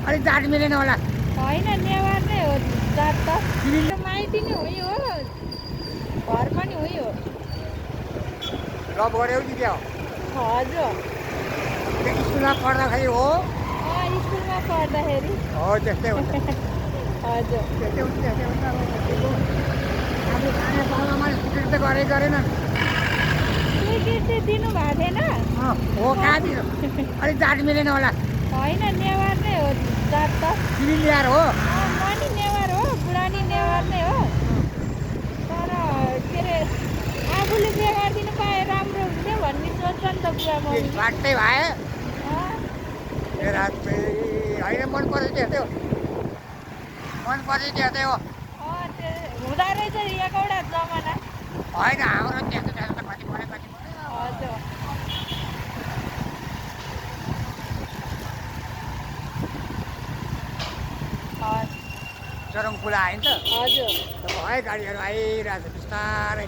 अलिक जात मिलेन होला। होइन नेवार नै हो जात त माइती नै हुँ हो घर पनि हुँ हो। लभ गऱ्यौ कि क्या हो? हजुर स्कुलमा पढ्दाखेरि हो। स्कुलमा पढ्दाखेरि हो त्यस्तै हुन्छ। हजुर त्यस्तै हुन्छ त्यस्तै हुन्छ। अब खाने बाबामाले स्वीकृति त गरेनन्। स्वीकृति दिनुभएको थिएन। हो कहाँ दिनु? अलिक जात मिलेन होला। होइन नेवार नै हो जात त। तिमी ल्याएर हो? म नि नेवार हो बुढा नि नेवार नै हो। तर के अरे आफूले बिहे गरिदिनु पाए राम्रो हुन्थ्यो भन्ने सोच्छ नि त बुवा मम्मी। बाटै भए होइन मन पर्छ त्यस्तै हो। मन पर्छ त्यस्तै हो। हुँदो रहेछ एकवटा जमाना। होइन हाम्रो त्यस्तो त्यस्तो त कति पढ्यो। हजुर चरङ पुला आयो नि त। हजुर भयो गाडीहरू आइरहेछ बिस्तारै।